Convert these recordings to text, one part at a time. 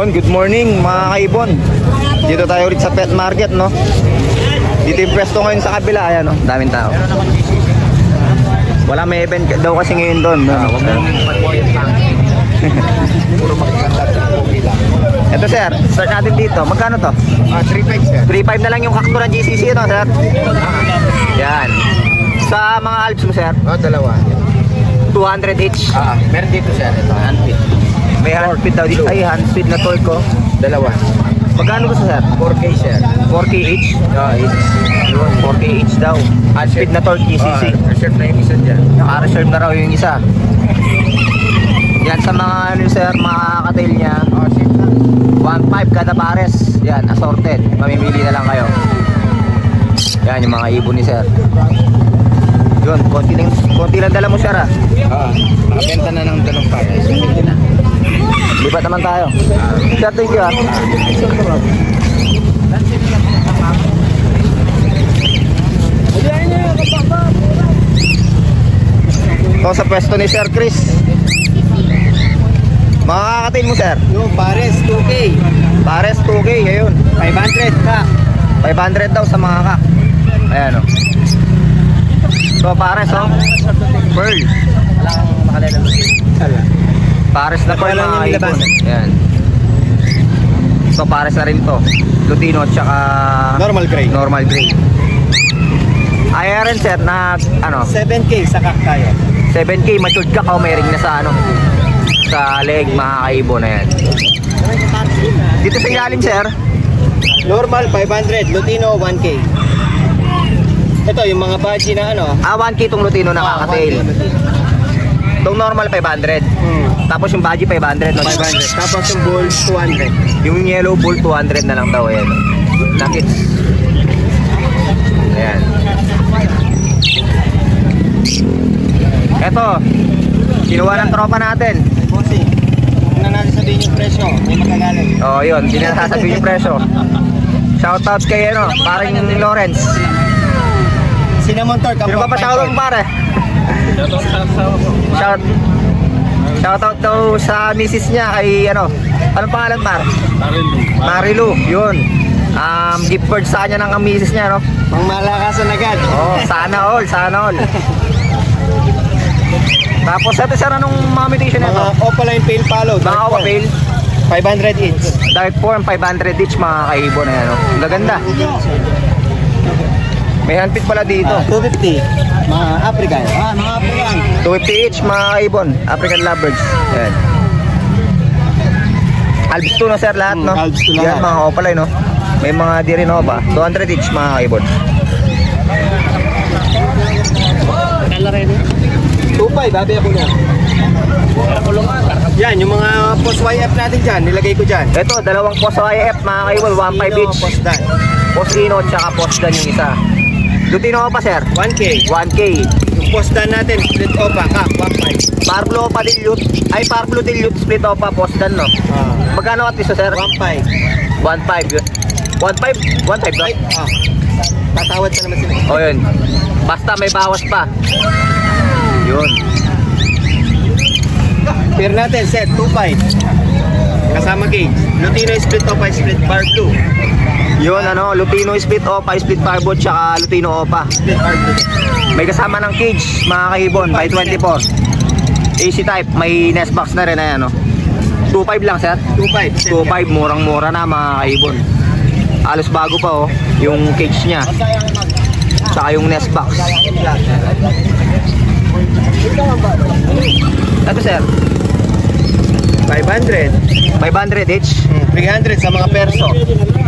Yun, good morning mga kaibon. Dito tayo ulit sa pet market, no? Dito yung pwesto ngayon sa kabila, ayan, no? Daming tao. Wala, may event daw kasi ngayon doon, no? Ito sir, start natin dito. Magkano to? 3.5 sir. 3.5 na lang yung kakto ng GCC, no sir? Yan. Sa mga Alps mo sir? Dalawa. 200 each. Meron dito sir, ito, handpid. May handpid daw dito. Ay, handpid na torko. Dalawa. Magkano ba sir? 4K sir. 4K each? Each. 4K each daw. Handpid na torque GCC. Reserve na yung isa dyan. Naka-reserve na raw yung isa. Yan sa mga ano sir, mga katail niya. 1.5 kada pares. Yan, assorted. Mamimili na lang kayo. Yan yung mga ibon ni sir. Yun, konti lang dala mo sir ah. Nakabenta na ng dalawang pares. Lipat naman tayo. Sir, thank you ah. Ito sa pwesto ni Sir Chris. Mga kakatail mo sir? Yung pares, 2K. Pares 2K, ayun. 500 ka. 500 daw sa mga kak. Ayan o. So pares o. Pearl. Wala kang makalalang Pares na pearl mga ibon. Ayan. So pares na rin to. Lutino at saka Normal gray. normal gray. Ayan rin sir na ano 7K sa kaktayo. 7K matured kak o may ring na sa ano sa leg mga kaibon na yan. Dito sa ilalim sir Normal 500, Lutino 1K. Ito yung mga badge na ano. 1K itong Lutino na kakatail. 1K Lutino. Itong normal 500. Tapos yung badge 500 no? 500. Tapos yung bull 200. Yung yellow bull 200 na lang daw. Ayan. Nuggets. Ayan. Eto, kinuha ng tropa natin. Bossing, huwag na natin sabihin yung presyo. May magagalit. Oh, yun, hindi na sasabihin yung presyo. Shoutout kay ano, parang Lawrence. Cinnamon Torque. Sino ba pa shoutout mo pare? Shoutout daw sa misis niya kay ano, anong pangalan pare? Marilu, yun. Gift card sa kanya ng misis niya, no? Pang malakasan agad. Oh, sana all, sana all. Tapos ito sir, anong mga mutation nito? Mga Opaline Pale Palo. Mga Opaline 500 each. Dark form 500 each mga kaibon na yan, no? Ang gaganda. May handpit pala dito. 250. Mga African. Mga African. 250 each mga kaibon. African lovebirds. Ayan. Alps 2 no sir lahat, no? Alps 2 yan lahat. mga Opaline, no? May mga Dirinova. 200 each mga kaibon. 2.5, babi ako na. Yan, yung mga post YF natin dyan, nilagay ko dyan. Ito, dalawang post IF mga kaibon. 1.5 each. Post dan. Post Ino tsaka post dan yung isa. Lutino pa sir? 1K. 1K. Yung post dan natin, split opa, kak, 1.5. Parblo pa dilute. Ay, Parblo dilute split opa post dan, no? Magkano at iso sir? 1.5. 1.5 yun. 1.5? 1.5 no? Tatawad pa naman sila. O yun. Basta may bawas pa. Yun. Pair natin, set, 2.5. Kasama cage. Lutino split opa, split bar 2. Yun ano, Lutino split opa, split parbot, tsaka Lutino opa. Split bar 2. May kasama ng cage, mga kaibon, by 24. AC type, may nest box na rin na yan, no? 2.5 lang sir? 2.5. 2.5, murang-mura na mga kaibon. Alos bago pa oh, yung cage nya. Tsaka yung nest box. Ito sir? 500. 500 each. 300 sa mga perso.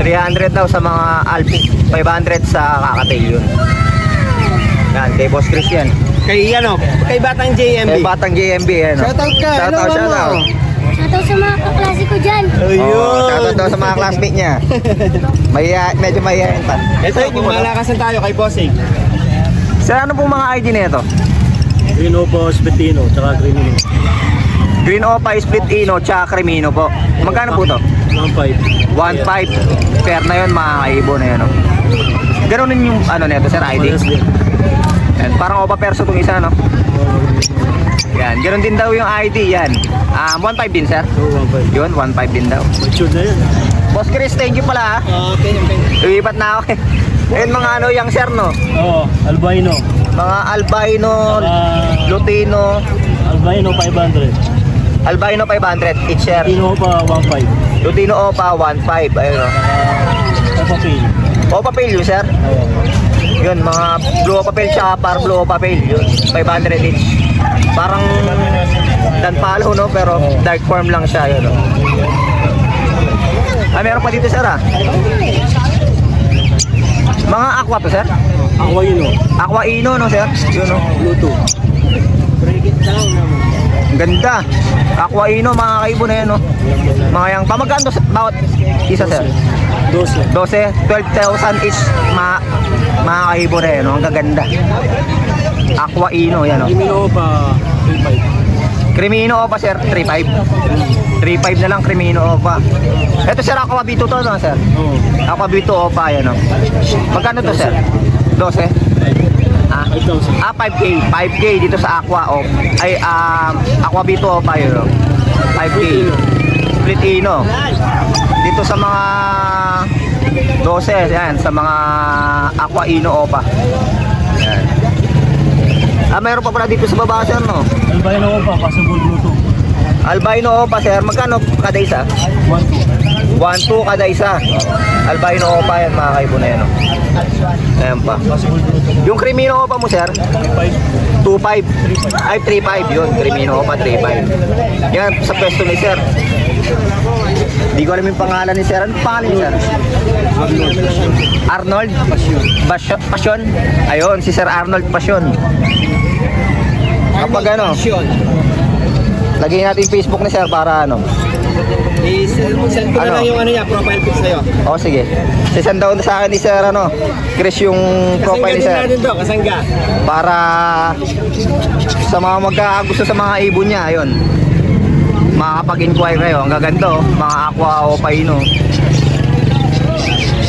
300 daw sa mga Alps. 500 sa kakatail yun. Yan, kay Boss Chris yan. Kay ano, kay Batang JMB. Kay Batang JMB yan. Shoutout ka. Shoutout, Hello, shoutout. Shoutout sa mga kaklase ko dyan. Shoutout daw sa mga classmate niya. Medyo mahihayin pa. Ito, yung malakasan tayo kay Bossing. Sir, ano pong mga ID nito? Green Opa, Spitino, tsaka Crimino. Green Opa, Split Ino, tsaka Crimino po. Magkano po to? 1.5. 1.5. Fair na yun mga kaibon na yan. No? Ganun din yung ano nito sir, ID. Parehas din. Yan, parang Opa Perso itong isa, no? Yan, ganoon din daw yung ID yan. 1.5 din sir. Oo, 1.5. Yun, 1.5 din daw. Mature na yun. Boss Chris, thank you pala ha. Okay. Lumipat na ako eh. Ayun mga ano yung sir no. Oo, albino. Mga albino, Ah. lutino, Albino 500. albino 500 each sir. Tino pa 1.5. Lutino opa 1.5. Ayun o. Opa pin. Opa pale yun sir. Oo. Yun, mga blue opa pale tsaka par blue opa pale. Yun, 500 each. Parang danpalo no, pero dark form lang siya. Yun o. Meron pa dito sir ah. Mga aqua to sir. Aquaino. Aqua Ino no sir. Yun o. Bluetooth. Ang ganda. Aqua Ino mga kaibo na yan no. Mga yang pamagkano bawat isa sir? 12. 12, 12,000 each mga kaibo na yan no. Ang gaganda. Aqua Ino yan no. Tino pa 3.5. Crimino Opa sir, 3.5. 3.5 na lang Crimino Opa. Ito sir, Aqua Bito to no sir. Oo. Aqua Bito Opa yan no. Magkano to sir? 12? 5,000. 5K. 5K dito sa Aqua Op. Ay, Aqua Bito Opa yun no. 5K. Split Ino. Dito sa mga 12, yan, sa mga Aqua Ino Opa. Yan. Mayroon pa pala dito sa baba sir no. Albino pa, possible Bluetooth. Albino Opa sir, magkano kada isa? 1.2. 1-2 kada isa. Albino Opa yan mga kaibo na yan no. Ayan pa. Possible Bluetooth. Yung Crimino Opa mo sir? 3.5. 2.5. Ay 3.5 yun. Crimino Opa 3.5. Yan sa pwesto ni sir. Hindi ko alam yung pangalan ni sir. Ano pangalan ni sir? Arnold? Passion? Ayun, si Sir Arnold Passion. Kapag ano, lagyan natin yung Facebook ni sir para ano. I-send ko na Ano? lang yung ano niya, profile pic sa'yo. O sige. Sisend down sa akin ni sir ano. Chris yung profile ni Kasangga din sir. natin to, kasangga. Para sa mga magkagusto sa mga ibon niya, ayun. Makakapag-inquire kayo. Ang gaganda oh. Mga Aqua o Paino.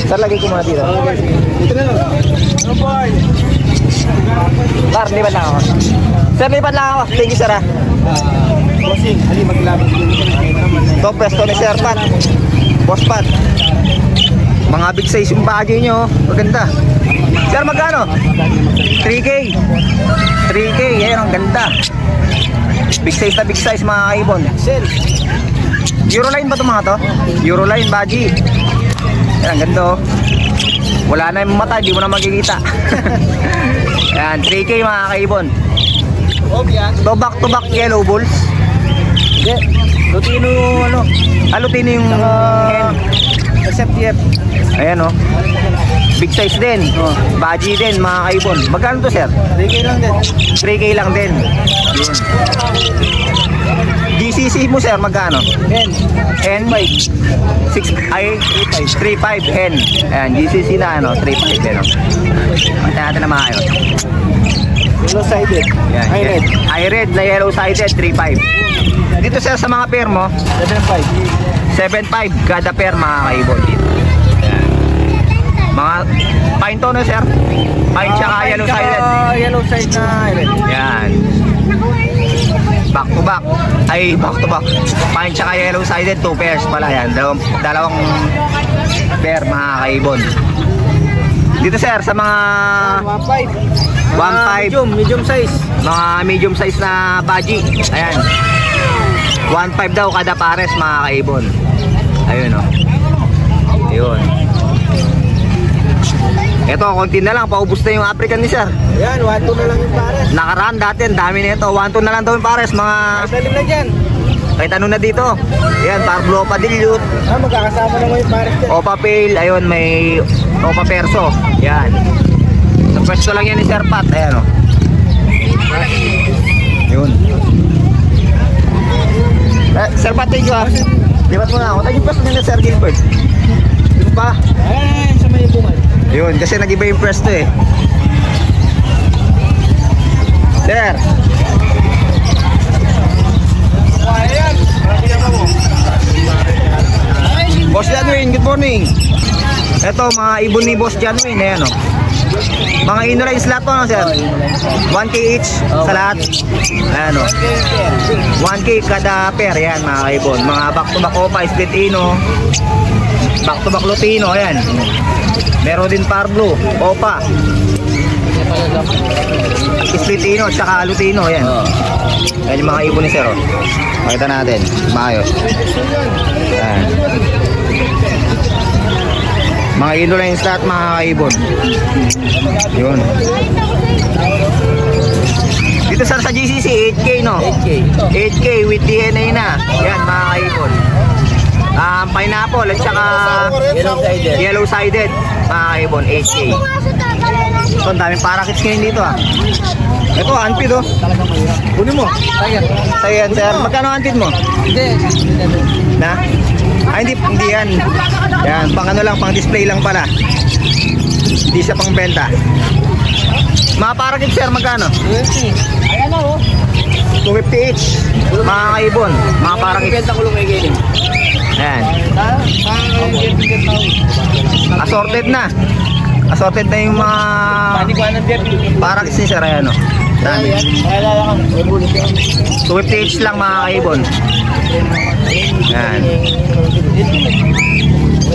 Sir, lagay ko muna dito. Dito na lang. Oh boy. Sir, lipat lang ako. Sir, lipat lang ako. Thank you sir ah. Bossing, ali maglabas din Ito, pwesto ni Sir Pat. Boss Pat. Mga big size yung bagay nyo. Maganda. Sir, magkano? 3K. 3K. Ayan, ang ganda. Big size na big size mga kaibon. Euroline ba ito mga to? Euroline, baji. Ayan, ang ganda oh. Wala na yung mata, hindi mo na makikita. Ayan, 3K mga kaibon. To back yellow bulls. Yeah. Lutino yung ano? Lutino yung hen. SFTF. Ayan oh. Big size din. Baji din mga kaibon. Magkano to sir? 3K lang din. 3K lang din. Yun. GCC mo sir, magkano? Hen? 6 ay 3.5 hen. Ayan, GCC na ano, 3.5 din. Pantay natin na maayos. Yellow sided. Yan, High red. High red na yellow sided, 3.5. Dito sir sa mga pair mo, 7.5. 7.5 kada pair mga kaibon dito. Yan. Mga pine to na sir. Pine tsaka yellow sided. Yellow side na red. Yan. Back to back. Ay, back to back. Pine tsaka yellow sided, 2 pairs pala yan. Dalawang pair mga kaibon. Dito sir sa mga 1.5 Medium size. mga medium size na baji. Ayan. 1.5 daw kada pares mga kaibon. Ayun oh. Ayun. Ito, konti na lang. Paubos na yung African ni sir. Yan, 1-2 na lang yung pares. Nakaraan dati, ang dami na ito. 1-2 na lang daw yung pares. Mga Salim na dyan. kahit ano na dito. Ayan, Parblo Opa Dilute, Magkakasama naman yung pares dyan. Opa Pale. Ayun, may Opa Perso. Ayan. Sa pwesto lang yan ni Sir Pat. Ayan oh. Yun. Sir Pat, thank you ha. Lipat mo na ako. Tayo yung pwesto niya ni Sir Gilbert. Dito pa. Ay, sa may bungal. Yun, kasi nag-iba yung pwesto eh. Sir. Ayan. Boss Janwin, good morning. Ito, mga ibon ni Boss Janwin. Ayan o. Mga inline slot po, no, sir? 1K each sa lahat. Ayan, o. 1K kada pair, yan, mga kaibon. Mga back-to-back Opa, split ino. Back-to-back Lutino, ayan. Meron din Parblo, Opa. Split ino, tsaka Lutino, ayan. Ayan yung mga ibon ni sir, o. Makita natin, maayos. Ayan. Mga inline slot, mga kaibon. Yun. Dito sir sa GCC, 8K, no? 8K with DNA na. Yan, mga kaibon. Pineapple at saka yellow-sided, mga kaibon, 8K. Ito, ang daming parakits ngayon dito, ah. Ito, unfeed, oh. Kunin mo. Sa'yo yan, sir. Magkano unfeed mo? Na? Hindi yan. Yan, pang ano lang, pang display lang pala. Hindi siya pang benta. Mga parakits, sir, magkano? 250 each. Mga kaibon, mga parakits. Ayan. Assorted na. Assorted na yung mga parakits ni sir, ayan, oh. Dami. 250 each lang, mga kaibon. Ayan.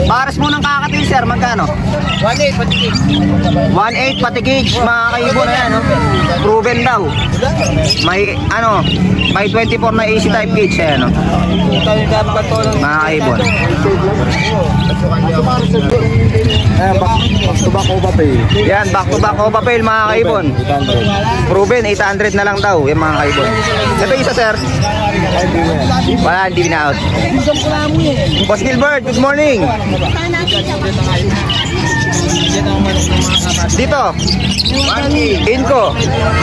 Pares mo ng kakatil, sir, magkano? 1.8 pati cage. 1.8 pati cage, mga kaibon, ayan, no? Proven daw. May, ano, may 24 na AC type cage, ayan, no? Mga kaibon. Ayan, back-to-back Opa Pay. Yan, back-to-back Opa Pay, mga kaibon. Proven, 800 na lang daw, yung mga kaibon. Ito isa, sir. Wala, hindi bina-out. Boss Gilbert, good morning. Dito, Inco.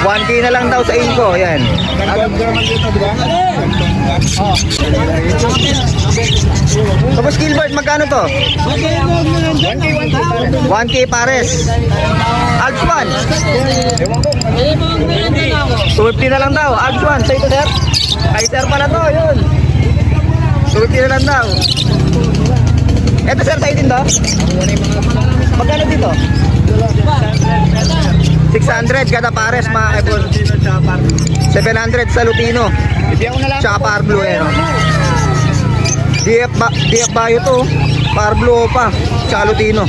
1K na lang daw sa Inco, yan. So, Boss Gilbert, magkano to? 1K pares. Alps 1. 250 na lang daw. Alps 1. Sa ito, sir? Kay sir pala to, yun. 250 na lang daw. Ito, sir, sa'yo din to? Magkano dito? 600 kada pares, mga kaibon. 700 sa Lutino. Tsaka Parblo, eh, no? DF Bayo to. Parblo pa. Tsaka Lutino.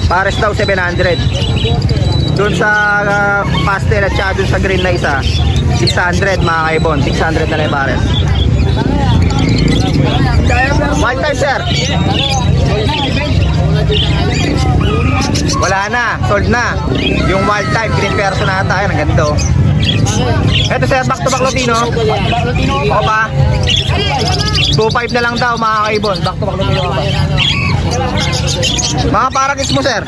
Pares daw 700. Doon sa pastel at tsaka doon sa green na isa, 600, mga kaibon. 600 na lang yung pares. Wild type, sir? Wala na, sold na. Yung wild type, green person na ata. Ayan, ang ganda, oh. Ito, sir, back to back Lutino. Opa. 2.5 na lang daw, mga kaibon. Back to back Lutino, Opa. Mga parakits mo, sir?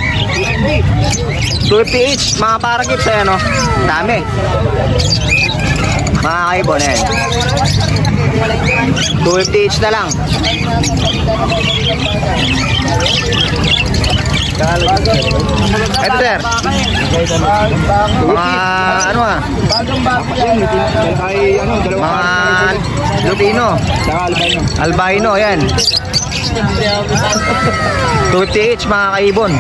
250 each, mga parakits, ayan, oh. Dami. Mga kaibon, ayan. 250 each na lang. Ito, sir. Mga ano, ah, mga Lutino, albino, ayan. 250 each, mga kaibon.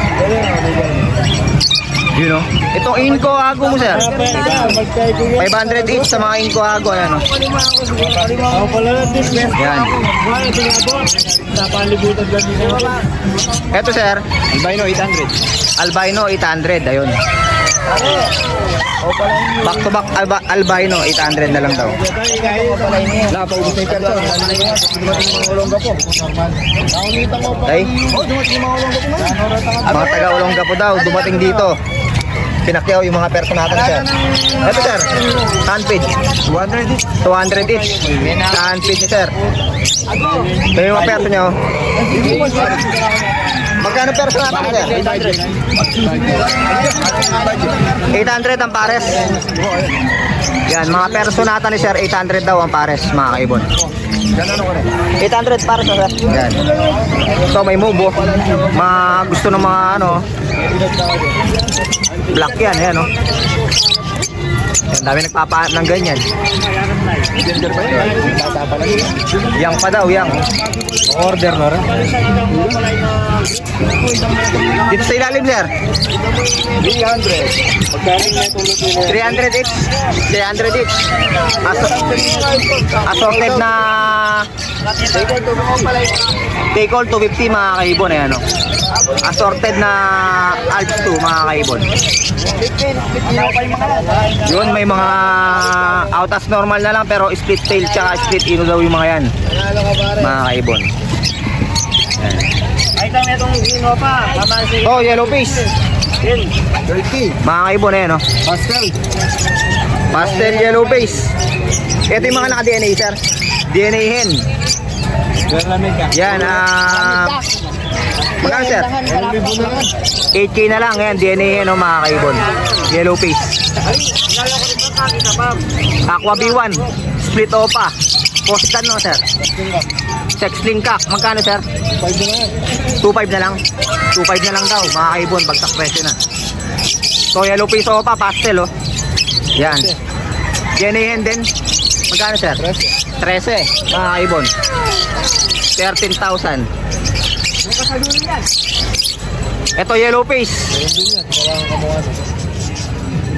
You know, itong Inco Ago mo, sir, 500 each sa mga Inco Ago, ayan, oh. Yan. Ito, sir, Albino 800. albino 800, ayun. Back to back albino 800 na lang daw. Wala pa ubus na yung perso. Dumating mga ulongga po. Ay, Dumating mga ulongga po. mga taga Olongapo daw dumating dito. Pinakyaw yung mga perso natin, sir. Ito, sir, handfeed 200 each sa handfeed ni sir. Ito yung mga perso nyo. Magkano perso natin, sir? 800 ang pares. Yan, mga perso natin ni sir, 800 daw ang pares, mga kaibon. 800 pares, sir. Yan. So, may move, oh. Mga gusto ng mga ano, black yan, yan, oh. Yan, dami nagpapaan ng ganyan. Gender pa yun. Bata pa lang yun. Yang pa daw, yang. Order na rin. Dito sa ilalim, sir. 300. Pagkaling na ito Lutino. 300 each. 300 each. Assorted na take all 250 mga kaibon. Ayan, no? Assorted na Alps 2 mga kaibon. Yun, may mga out as normal na lang pero split tail tsaka split ino daw yung mga yan. Mga kaibon. Ay, kami itong gino pa. Oh, yellow face. 30. Mga kaibon, ayan, no? Pastel. Pastel yellow face. Ito yung mga naka-DNA, sir. DNA hen. Yan, magkano, sir? 8K na lang. Yan, DNA hen, no, mga kaibon. Yellow face. Aqua B1. Split opa. Postan, no, sir? Sex link cock. Magkano, sir? 2.5 na lang. 2.5 na lang daw, mga kaibon. Bagsak presyo na. So, yellow face opa. Pastel, oh. Yan. DNA hen din. Magkano, sir? 13, mga kaibon. 13,000. Ito yellow face.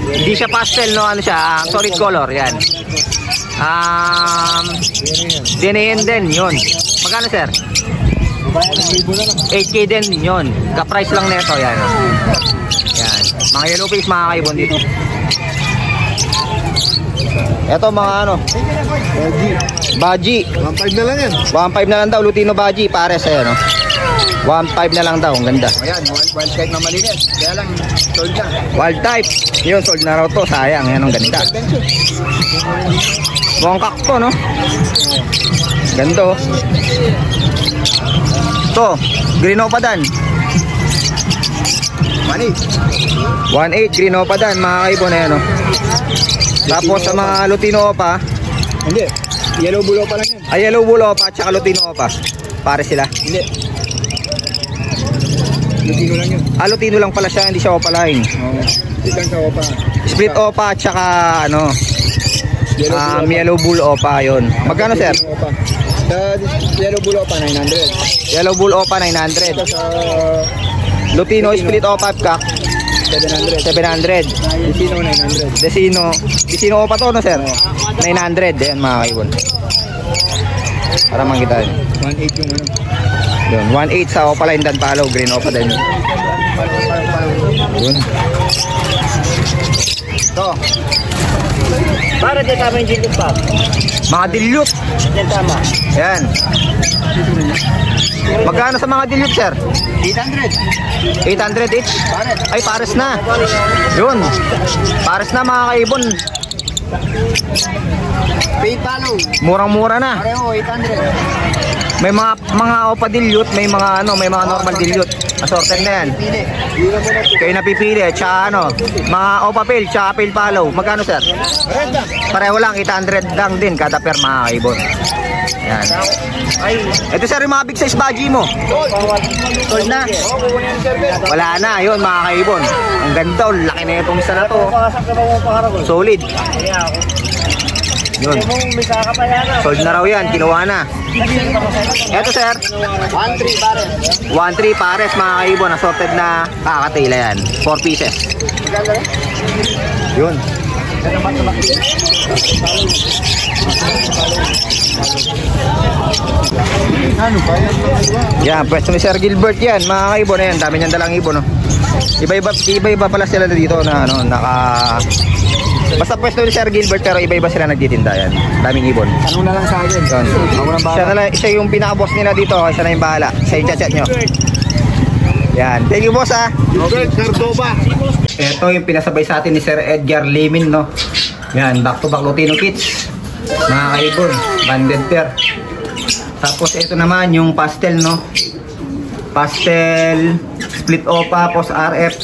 Hindi siya pastel, no? Ano siya? Solid color, yan. Dinayin din, yun. Magkano, sir? 8K din, yun. Ka-price lang nito, yan. Yan. Mga yellow face, mga kaibon dito. Ito mga ano, Baji. 1.5 na lang yan. 1.5 na lang daw, Lutino Baji, pares ayan, no? 1.5 na lang daw, ang ganda. Ayan, wild type na malinis. Kaya lang, sold na. Wild type, yun, sold na raw to, sayang, yan ang ganda. Mukhang kakto, no? Ganda, oh. Ito, Green Opadan. 1.8, Green Opadan, mga kaibon, ayan, no? Tapos sa mga Lutino Opa, Hindi, yellow bulo pa lang yan. ay Yellow Bull Opa at saka Lutino Opa. Pare sila. Hindi. Lutino lang yun. Lutino lang pala siya, hindi siya Opa line. Oo. Isang sa Opa. Split Opa at saka ano, Yellow Bull Opa, yun. Magkano, sir? Opa. Sa yellow bulo pa, 900. Yellow Bull Opa 900. Ito sa Lutino Split Opa Cock 700. 700. Lutino 900. Desino Opa to, no, sir? 900. Ayan, mga kaibon. Para makita nyo. 1.8 yung ano. Yun, 1.8 sa Opa line dan palo, Green Opa din. Yun. Ito. Para din tama yung dilute pa. Mga dilute. Yan tama. Ayan. Magkano sa mga dilute, sir? 800. 800 each? Ay, pares na. Yun. Pares na, mga kaibon. Pay follow. Murang-mura na. Pareho, 800. May mga Opa dilute, may mga ano, may mga normal dilute. Assorted na yan. Pili. Kayo napipili, tsaka ano, mga Opa Pale, tsaka Pale Follow. Magkano, sir? Pareho lang, 800 lang din kada pair, mga kaibon. Yan. Ay. Ito, sir, yung mga big size baji mo. Sold na. Wala na, yun, mga kaibon. Ang ganda, oh, laki na itong isa na to. Pakasak na ba mo pangarap ko? Solid. Kaya ako. Yun. Kaya mo, may saka pa yan. Sold na raw yan, kinuha na. Ito, sir. 1.3 pare. 1.3 pares, mga kaibon. Assorted na kakatila yan. 4 pieces. Yun. Ano ba yan? Yan, pwesto ni Sir Gilbert yan, mga kaibon. Ayan, dami niyang dalang ibon, no? Iba-iba pala sila dito na ano, basta pwesto ni Sir Gilbert pero iba-iba sila nagtitinda yan. Daming ibon. Ano na lang sa akin? Yun. Ako nang Siya yung pinaka-boss nila dito, kaya siya na yung bahala. Siya yung chat nyo. Yan. Thank you, boss, ha. Okay, Cardova. Ito yung pinasabay sa atin ni Sir Edgar Limin, no? Yan, back to back Lutino Kits. Mga kaibon, banded pair. Tapos ito naman yung pastel, no? Pastel, split opa, post RF,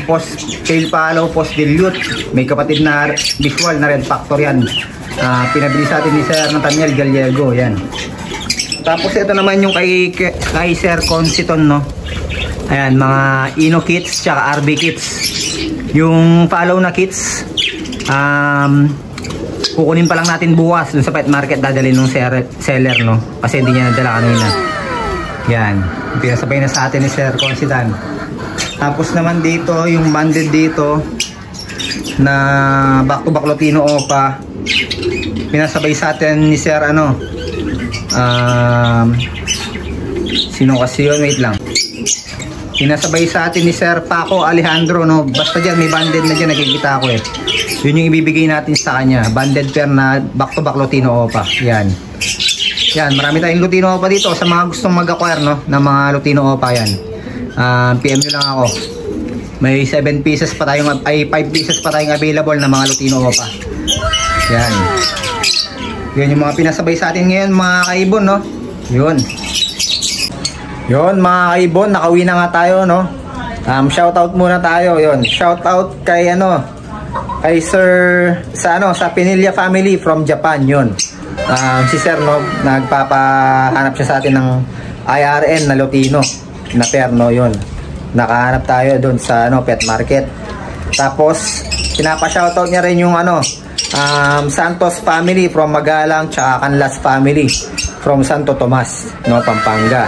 post tail follow, post dilute. May kapatid na visual na red factor yan. Pinabili sa atin ni Sir Nathaniel Gallego, yan. Tapos ito naman yung kay Sir Consiton, no? Ayan, mga Ino kits tsaka RB kits. Yung follow na kits, Kukunin pa lang natin bukas dun sa pet market, dadalhin ng seller, no? Kasi hindi niya nadala kanina. Yan, pinasabay na sa atin ni Sir Consitan. Tapos naman dito, yung bundle dito na back to back Lutino Opa, pinasabay sa atin ni Sir sino kasi yun, wait lang. Pinasabay sa atin ni Sir Paco Alejandro, no? Basta dyan, may bundle na dyan, nakikita ko eh. Yun yung ibibigay natin sa kanya. Bundled pair na back-to-back Lutino Opa. Yan. Yan, marami tayong Lutino Opa dito. Sa mga gustong mag-acquire, no? Na mga Lutino Opa, yan. PM nyo lang ako. May 7 pieces pa tayong, 5 pieces pa tayong available na mga Lutino Opa. Yan. Yan yung mga pinasabay sa atin ngayon, mga kaibon, no? Yun. Yun, mga kaibon, nakauwi na nga tayo, no? Shoutout muna tayo, yun. Shoutout kay kay Sir sa Pinilla family from Japan, yun. Si Sir, no, nagpapahanap siya sa atin ng IRN na Lutino na pair, no, yun. Nakahanap tayo doon sa pet market. Tapos pinapa-shoutout niya rin yung Santos family from Magalang, tsaka Canlas family from Santo Tomas, no, Pampanga.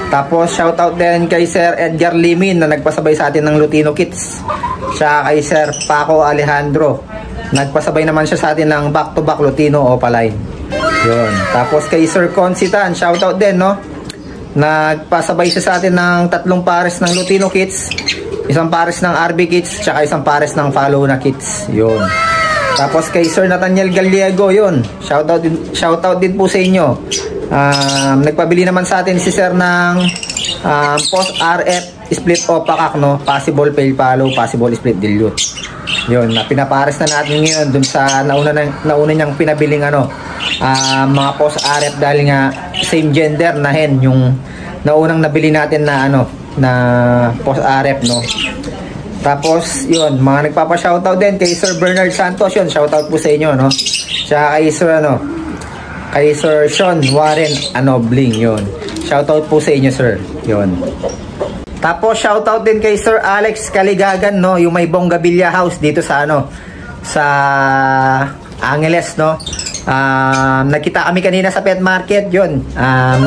Tapos shoutout din kay Sir Edgar Limin na nagpasabay sa atin ng Lutino Kits. Siya kay Sir Paco Alejandro, nagpasabay naman siya sa atin ng back-to-back Lutino Opa line. Yun. Tapos kay Sir Consitan, shoutout din, no? Nagpasabay siya sa atin ng 3 pares ng Lutino Kits, 1 pares ng RB Kits, tsaka 1 pares ng Follow na Kits. Yun. Tapos kay Sir Nathaniel Gallego, yun. Shoutout din po sa inyo. Nagpabili naman sa atin si Sir ng post RF split Opa, no? Possible fail follow, possible split dilute. Yun, pinapares na natin ngayon dun sa nauna niyang pinabiling mga post RF, dahil nga same gender na hen yung naunang nabili natin na na post RF, no? Tapos yun, mga nagpapa-shoutout din kay Sir Bernard Santos, yun, shoutout po sa inyo, no? Siya kay Sir kay Sir Sean Warren Anobling, yun. Shoutout po sa inyo, sir. Yun. Tapos shoutout din kay Sir Alex Caligagan, no, yung may Bongabilla House dito sa sa Angeles, no. Nakita kami kanina sa pet market, yun.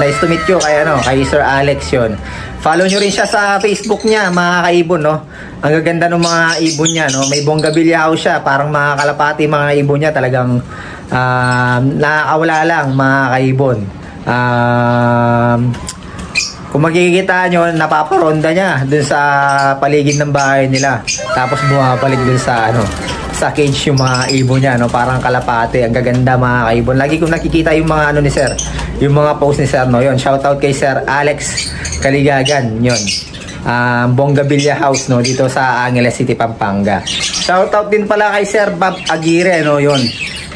Nice to meet you kay Sir Alex, yun. Follow nyo rin siya sa Facebook niya, mga kaibon, no. Ang gaganda ng mga ibon niya, no. May Bongabilla House siya, parang mga kalapati mga ibon niya, talagang nakakawala lang, mga kaibon. Kung makikita nyo, napaparonda niya dun sa paligid ng bahay nila. Tapos bumabalik dun sa sa cage yung mga ibon niya, no? Parang kalapate. Ang gaganda, mga kaibon. Lagi kong nakikita yung mga ni Sir, yung mga post ni Sir, no? Yun, shoutout kay Sir Alex Caligagan, yun. Bongabilla House, no, dito sa Angeles City, Pampanga. Shoutout din pala kay Sir Bob Aguirre, no, yun.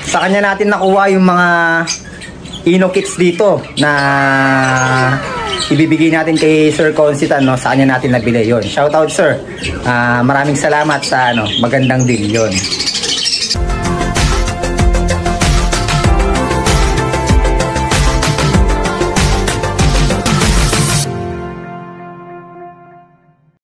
Sa kanya natin nakuha yung mga Ino Kits dito na ibibigay natin kay Sir Consitan, no, sa kanya natin nabili, yun. Shoutout, sir. Maraming salamat sa magandang deal, yun.